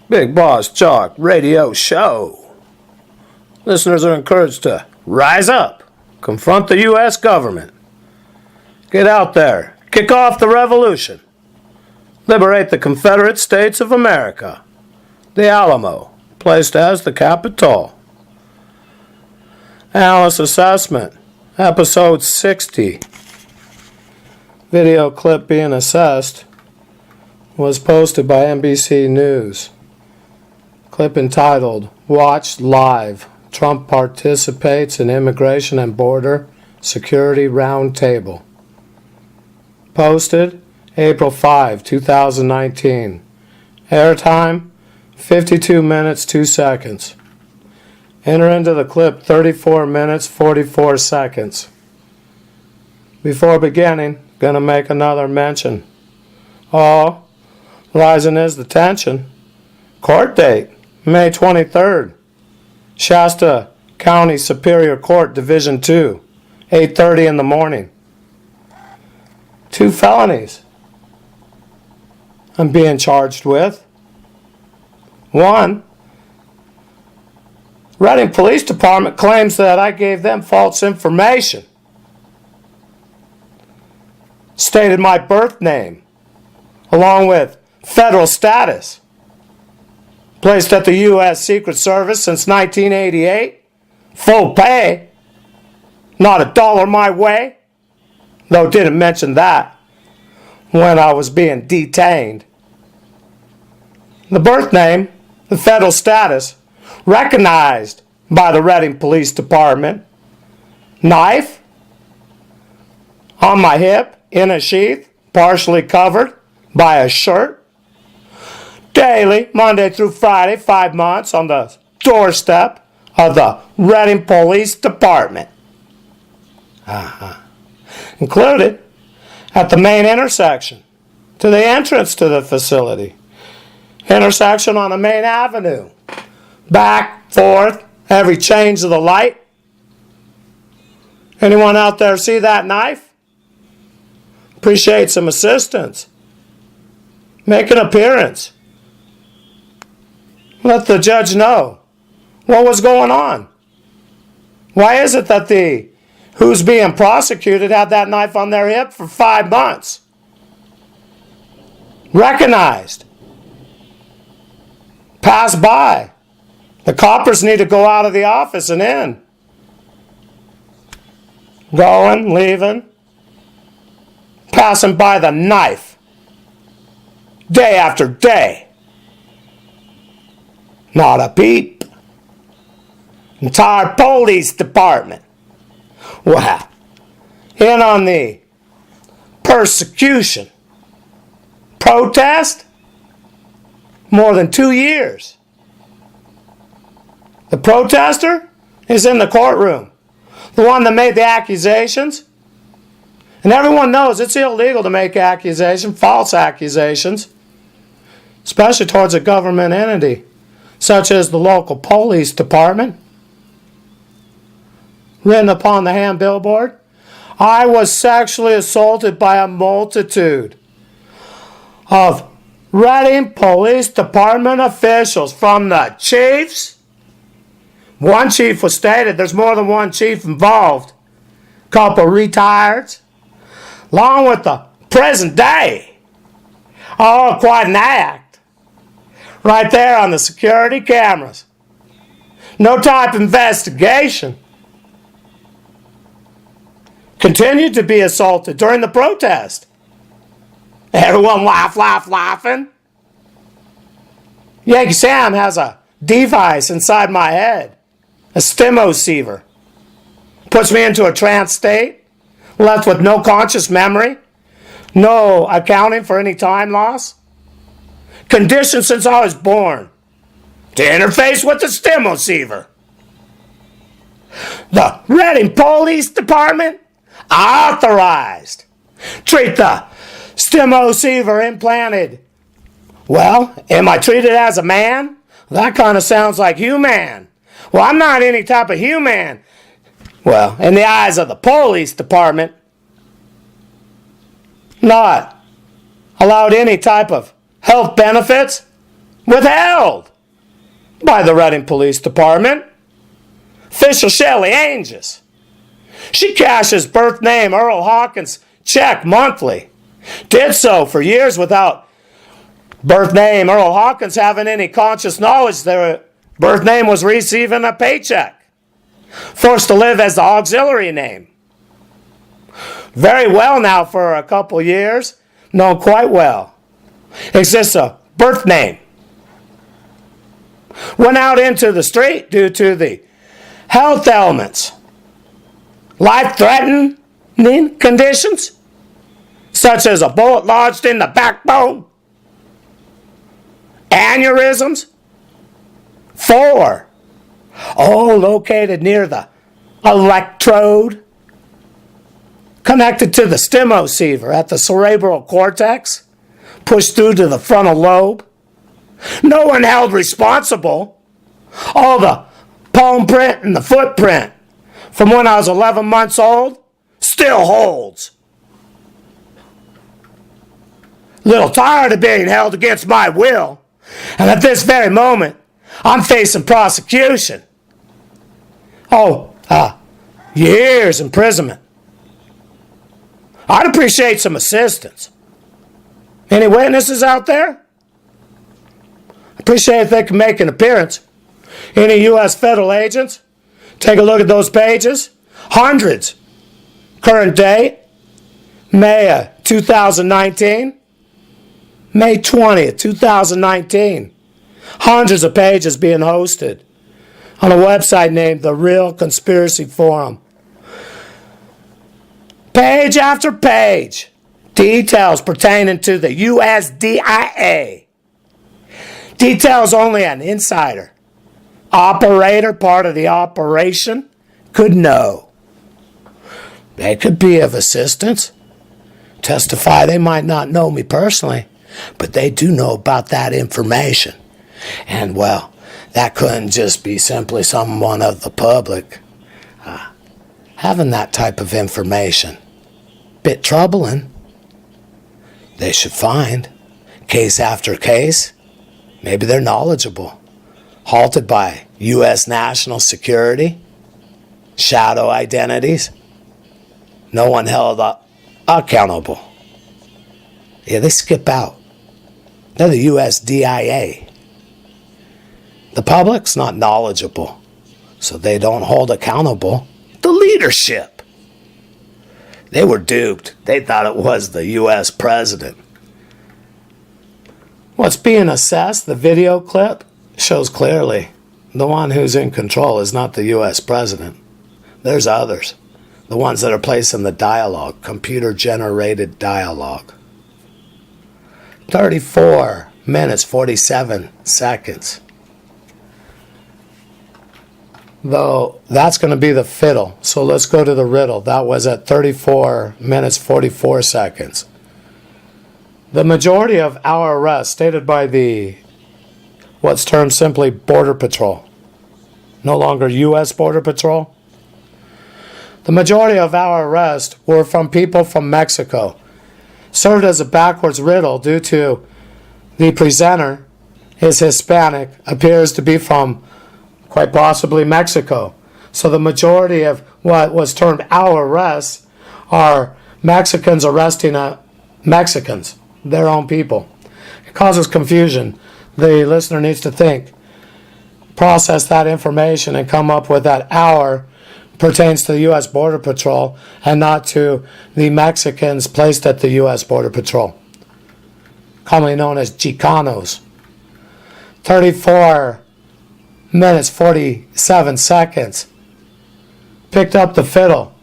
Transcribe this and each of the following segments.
Bigbossjock radio show. Listeners are encouraged to rise up, confront the U.S. government, get out there, kick off the revolution, liberate the Confederate States of America, the Alamo, placed as the Capitol. Analyst assessment, episode 60. Video clip being assessed was posted by NBC News. Clip entitled, "Watch Live. Trump Participates in Immigration and Border Security Roundtable." Posted April 5, 2019. Airtime 52 minutes 2 seconds. Enter into the clip 34 minutes 44 seconds. Before beginning, gonna make another mention. Rising is the tension. Court date, May 23rd. Shasta County Superior Court, Division 2, 8:30 in the morning. 2 felonies I'm being charged with. 1, Reading Police Department claims that I gave them false information. Stated my birth name, along with federal status. Placed at the U.S. Secret Service since 1988. Full pay. Not a dollar my way. Though didn't mention that when I was being detained. The birth name, the federal status, recognized by the Reading Police Department. Knife on my hip, in a sheath, partially covered by a shirt. Daily, Monday through Friday, 5 months on the doorstep of the Reading Police Department. Included at the main intersection to the entrance to the facility. Intersection on the main avenue. Back, forth, every change of the light. Anyone out there see that knife? Appreciate some assistance. Make an appearance. Let the judge know what was going on. Why is it that the who's being prosecuted had that knife on their hip for 5 months? Recognized. Passed by. The coppers need to go out of the office and in. Going, leaving. Passing by the knife. Day after day. Not a peep. Entire police department. Wow. In on the persecution. Protest? More than 2 years. The protester is in the courtroom. The one that made the accusations. And everyone knows it's illegal to make accusations, false accusations, especially towards a government entity, such as the local police department. Written upon the hand billboard, I was sexually assaulted by a multitude of Reading Police Department officials, from the chiefs. One chief was stated, there's more than one chief involved. Couple retireds, along with the present day. Oh, quite an act. Right there on the security cameras. No type of investigation. Continued to be assaulted during the protest. Everyone laughing. Yankee Sam has a device inside my head. A stimoceiver. Puts me into a trance state. Left with no conscious memory. No accounting for any time loss. Conditioned since I was born to interface with the stimoceiver. The Reading Police Department authorized. Treat the stimoceiver implanted. Well, am I treated as a man? That kind of sounds like human. Well, I'm not any type of human. Well, in the eyes of the police department, not allowed any type of health benefits, withheld by the Reading Police Department. Official Shelley Angus. She cashes birth name Earl Hawkins check monthly. Did so for years without birth name Earl Hawkins having any conscious knowledge their birth name was receiving a paycheck. Forced to live as the auxiliary name. Very well now for a couple years. Known quite well. Exists a birth name. Went out into the street due to the health ailments. Life-threatening conditions, such as a bullet lodged in the backbone, aneurysms. 4, all located near the electrode, connected to the stemoceiver at the cerebral cortex, pushed through to the frontal lobe. No one held responsible. All the palm print and the footprint from when I was 11 months old still holds. Little tired of being held against my will, and at this very moment, I'm facing prosecution. Years imprisonment. I'd appreciate some assistance. Any witnesses out there? Appreciate if they can make an appearance. Any U.S. federal agents? Take a look at those pages. Hundreds. Current date, May 2019. May 20th, 2019. Hundreds of pages being hosted on a website named The Real Conspiracy Forum. Page after page. Details pertaining to the USDIA. Details only an insider, operator, part of the operation, could know. They could be of assistance. Testify they might not know me personally, but they do know about that information. And, well, that couldn't just be simply someone of the public having that type of information. Bit troubling. They should find, case after case, maybe they're knowledgeable. Halted by U.S. national security, shadow identities, no one held accountable. Yeah, they skip out. They're the USDIA. The public's not knowledgeable, so they don't hold accountable the leadership. They were duped. They thought it was the U.S. president. What's being assessed, the video clip, shows clearly the one who's in control is not the U.S. president. There's others. The ones that are placing the dialogue, computer-generated dialogue. 34 minutes, 47 seconds. Though that's going to be the fiddle. So let's go to the riddle. That was at 34 minutes, 44 seconds. The majority of our arrests stated by the what's termed simply Border Patrol, no longer U.S. Border Patrol. The majority of our arrests were from people from Mexico. Served as a backwards riddle due to the presenter is Hispanic, appears to be from quite possibly Mexico. So the majority of what was termed our arrests are Mexicans arresting Mexicans, their own people. It causes confusion. The listener needs to think, process that information, and come up with that our pertains to the U.S. Border Patrol and not to the Mexicans placed at the U.S. Border Patrol, commonly known as Chicanos. 34 minutes, 47 seconds. Picked up the fiddle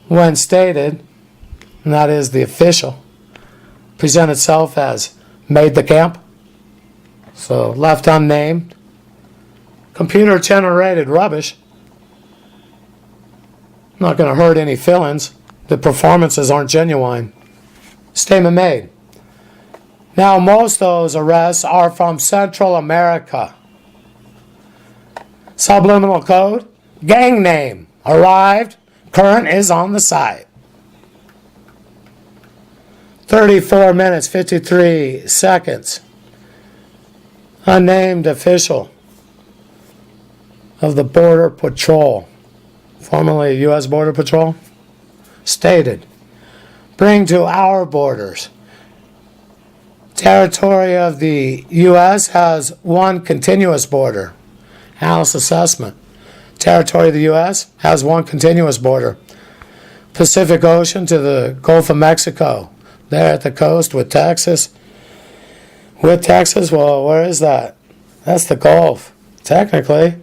when stated, and that is the official, present itself as made the camp, so left unnamed, computer generated rubbish. Not going to hurt any feelings. The performances aren't genuine. Statement made. Now, most of those arrests are from Central America. Subliminal code. Gang name. Arrived. Current is on the site. 34 minutes, 53 seconds. unnamed official of the Border Patrol, formerly U.S. Border Patrol, stated, "Bring to our borders. Territory of the U.S. has one continuous border." Analyst assessment. Territory of the U.S. has one continuous border. Pacific Ocean to the Gulf of Mexico. There at the coast with Texas. With Texas? Well, where is that? That's the Gulf. Technically.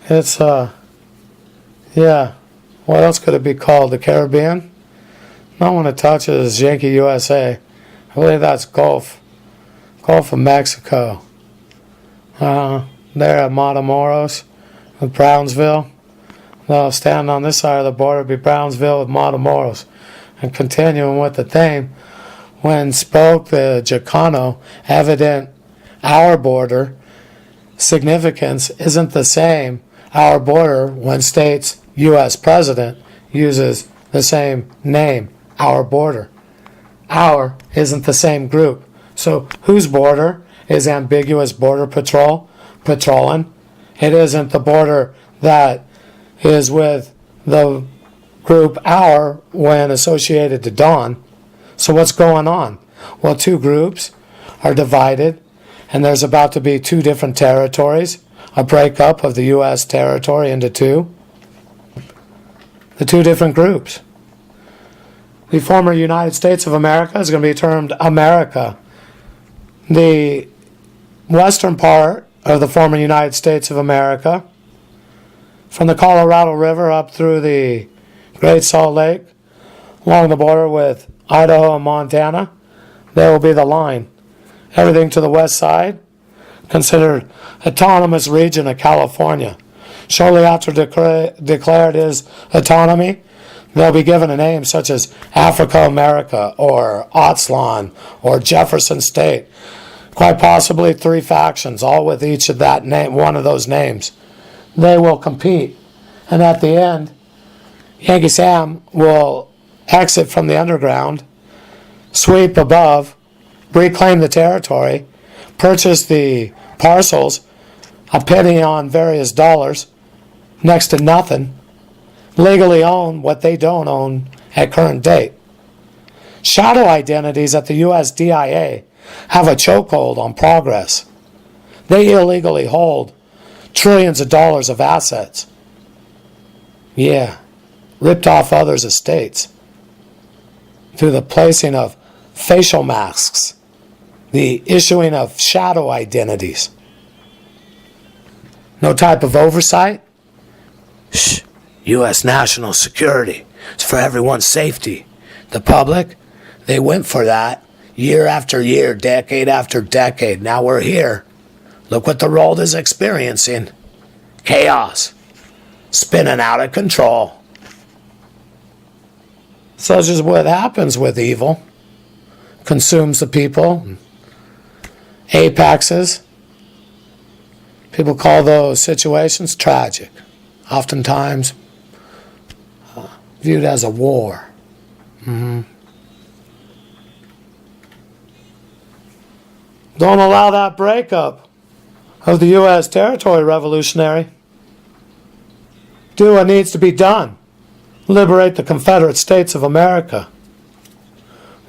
It's, yeah. What else could it be called? The Caribbean? No one that touches Yankee USA. I believe that's Gulf of Mexico. There at Matamoros with Brownsville. They'll stand on this side of the border, be Brownsville with Matamoros. And continuing with the theme, when spoke the Chicano, evident our border significance isn't the same. Our border, when states U.S. President uses the same name, our border. Our isn't the same group. So whose border is ambiguous border patrol patrolling? It isn't the border that is with the group our when associated to Dawn. So what's going on? Well, two groups are divided, and there's about to be two different territories, a breakup of the U.S. territory into two. The two different groups. The former United States of America is going to be termed America. The western part of the former United States of America, from the Colorado River up through the Great Salt Lake, along the border with Idaho and Montana, there will be the line. Everything to the west side, considered autonomous region of California. Shortly after declared his autonomy, they'll be given a name such as Africa America or Aztlan or Jefferson State. Quite possibly three factions, all with each of that name, one of those names. They will compete. And at the end, Yankee Sam will exit from the underground, sweep above, reclaim the territory, purchase the parcels, a penny on various dollars, next to nothing, legally own what they don't own at current date. Shadow identities at the U.S. DIA have a chokehold on progress. They illegally hold trillions of dollars of assets. Yeah, ripped off others' estates through the placing of facial masks, the issuing of shadow identities. No type of oversight? Shh. U.S. national security. It's for everyone's safety. The public, they went for that year after year, decade after decade. Now we're here. Look what the world is experiencing. Chaos. Spinning out of control. Such is what happens with evil. Consumes the people. Apexes. People call those situations tragic. Oftentimes viewed as a war. Don't allow that breakup of the U.S. territory, revolutionary. Do what needs to be done. Liberate the Confederate States of America.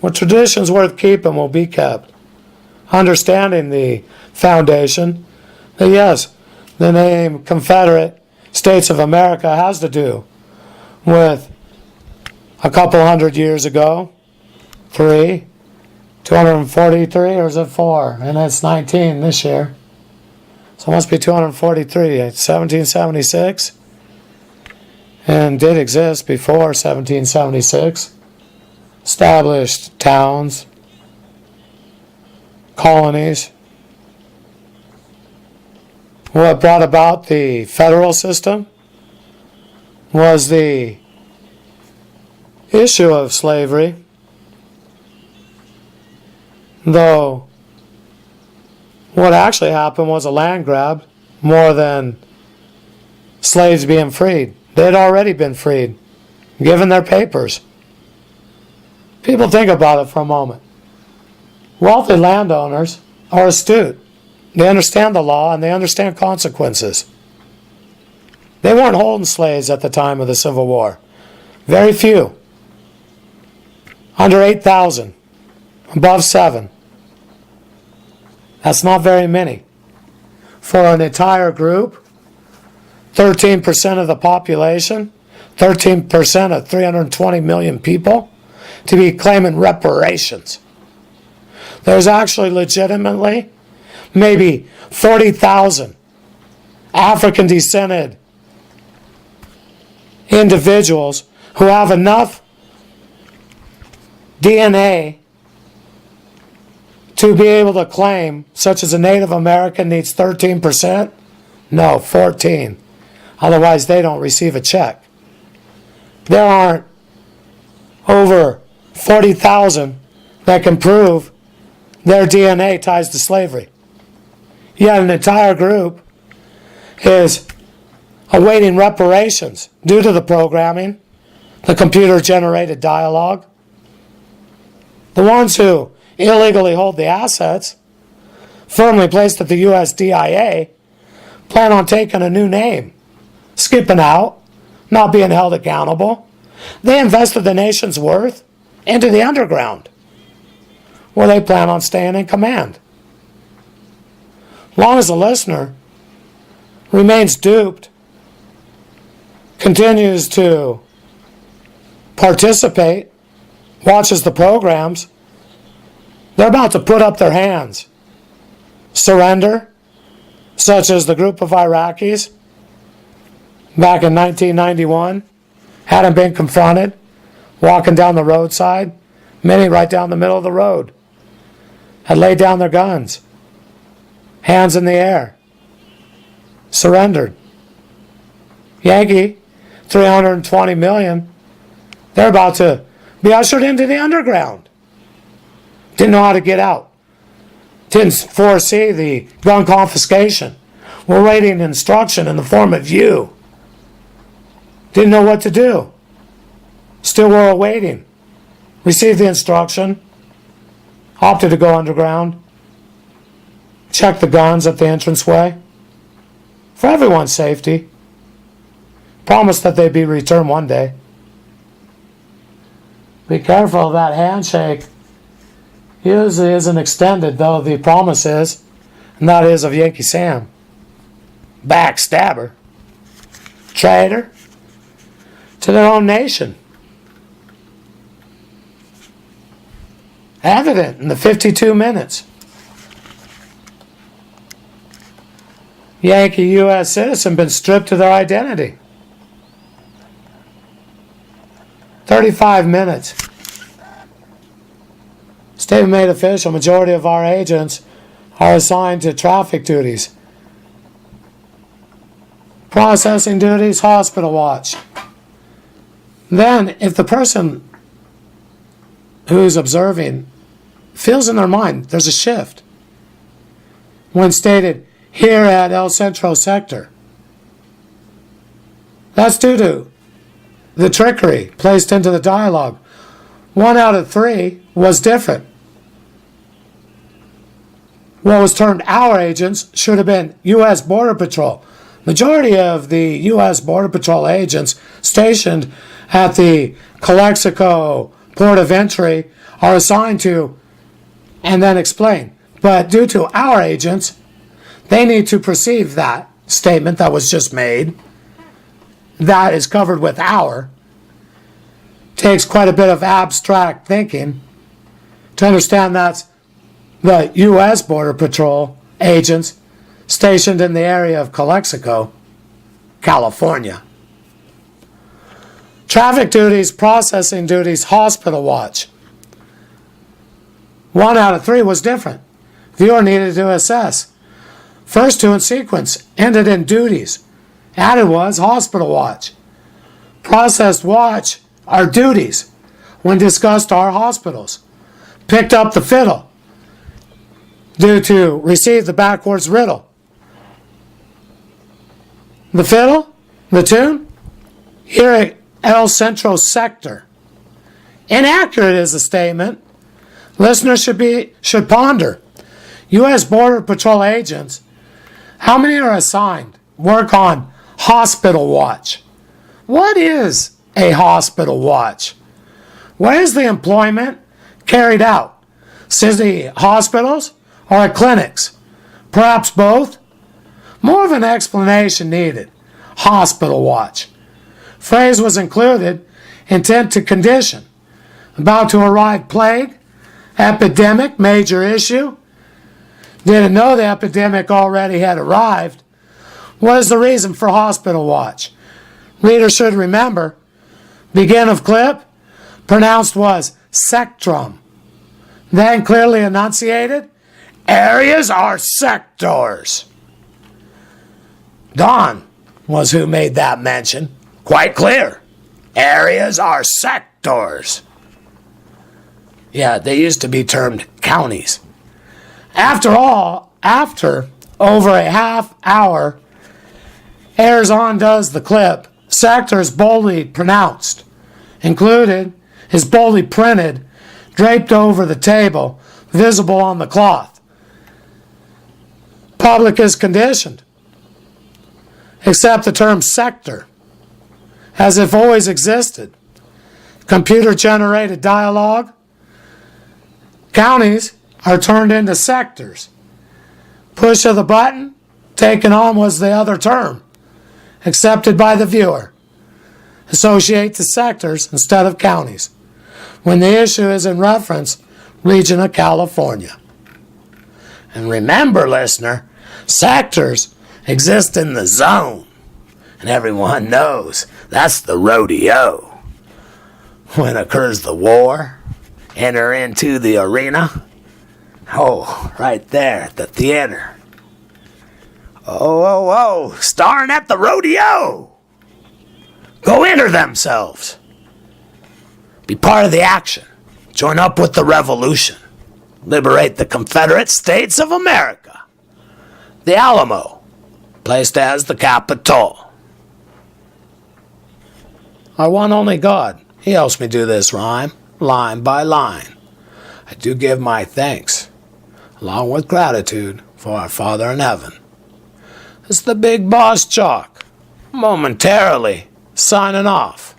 What traditions worth keeping will be kept. Understanding the foundation that yes, the name Confederate States of America has to do with a couple hundred years ago, 243, or is it 4? And it's 19 this year. So it must be 243. It's 1776. And did exist before 1776. Established towns, colonies. What brought about the federal system was the issue of slavery, though what actually happened was a land grab more than slaves being freed. They had already been freed, given their papers. People think about it for a moment. Wealthy landowners are astute. They understand the law and they understand consequences. They weren't holding slaves at the time of the Civil War. Very few. Under 8,000. Above 7. That's not very many. For an entire group, 13% of the population, 13% of 320 million people, to be claiming reparations. There's actually legitimately maybe 40,000 African-descended individuals who have enough DNA to be able to claim, such as a Native American needs 13%? No, 14. Otherwise, they don't receive a check. There aren't over 40,000 that can prove their DNA ties to slavery. Yet an entire group is awaiting reparations due to the programming, the computer-generated dialogue. The ones who illegally hold the assets, firmly placed at the USDIA, plan on taking a new name, skipping out, not being held accountable. They invested the nation's worth into the underground, where they plan on staying in command. Long as the listener remains duped, continues to participate, watches the programs, they're about to put up their hands, surrender, such as the group of Iraqis back in 1991, hadn't been confronted, walking down the roadside, many right down the middle of the road, had laid down their guns, hands in the air, surrendered. Yankee, 320 million, they're about to be ushered into the underground. Didn't know how to get out. Didn't foresee the gun confiscation. We're waiting instruction in the form of you. Didn't know what to do. Still were awaiting. Received the instruction. Opted to go underground. Checked the guns at the entranceway. For everyone's safety. Promised that they'd be returned one day. Be careful of that handshake. Usually isn't extended, though the promise is, and that is of Yankee Sam. Backstabber. Traitor to their own nation. Evident in the 52 minutes. Yankee U.S. citizen been stripped of their identity. 35 minutes. Statement made official, majority of our agents are assigned to traffic duties. Processing duties, hospital watch. Then, if the person who's observing feels in their mind there's a shift, when stated here at El Centro sector, that's due to the trickery placed into the dialogue. 1 out of 3 was different. What was termed our agents should have been U.S. Border Patrol. Majority of the U.S. Border Patrol agents stationed at the Calexico port of entry are assigned to and then explain. But due to our agents, they need to perceive that statement that was just made. That is covered with our. Takes quite a bit of abstract thinking to understand that's the U.S. Border Patrol agents stationed in the area of Calexico, California. Traffic duties, processing duties, hospital watch. 1 out of 3 was different. Viewer needed to assess. First 2 in sequence ended in duties. Added was hospital watch. Processed watch are duties. When discussed are hospitals. Picked up the fiddle due to receive the backwards riddle. The fiddle, the tune, here at El Centro sector. Inaccurate is the statement. Listeners should ponder. U.S. Border Patrol agents, how many are assigned work on hospital watch? What is a hospital watch? Where is the employment carried out? City hospitals or at clinics? Perhaps both? More of an explanation needed. Hospital watch. Phrase was included, intent to condition. About to arrive plague, epidemic, major issue. Didn't know the epidemic already had arrived. What is the reason for hospital watch? Reader should remember, begin of clip, pronounced was sectrum. Then clearly enunciated, areas are sectors. Don was who made that mention. Quite clear. Areas are sectors. Yeah, they used to be termed counties. After all, after over a half hour, airs on does the clip, sectors boldly pronounced. Included is boldly printed, draped over the table, visible on the cloth. Public is conditioned, except the term sector, as if always existed. Computer-generated dialogue. Counties are turned into sectors. Push of the button, taken on was the other term, accepted by the viewer. Associate the sectors instead of counties, when the issue is in reference region of California. And remember, listener, sectors exist in the zone, and everyone knows that's the rodeo. When occurs the war, enter into the arena. Oh, right there at the theater. Oh, starring at the rodeo. Go enter themselves. Be part of the action. Join up with the revolution. Liberate the Confederate States of America. The Alamo, placed as the capital. Our one only God, He helps me do this rhyme, line by line. I do give my thanks, along with gratitude, for our Father in heaven. It's the Bigbossjock, momentarily signing off.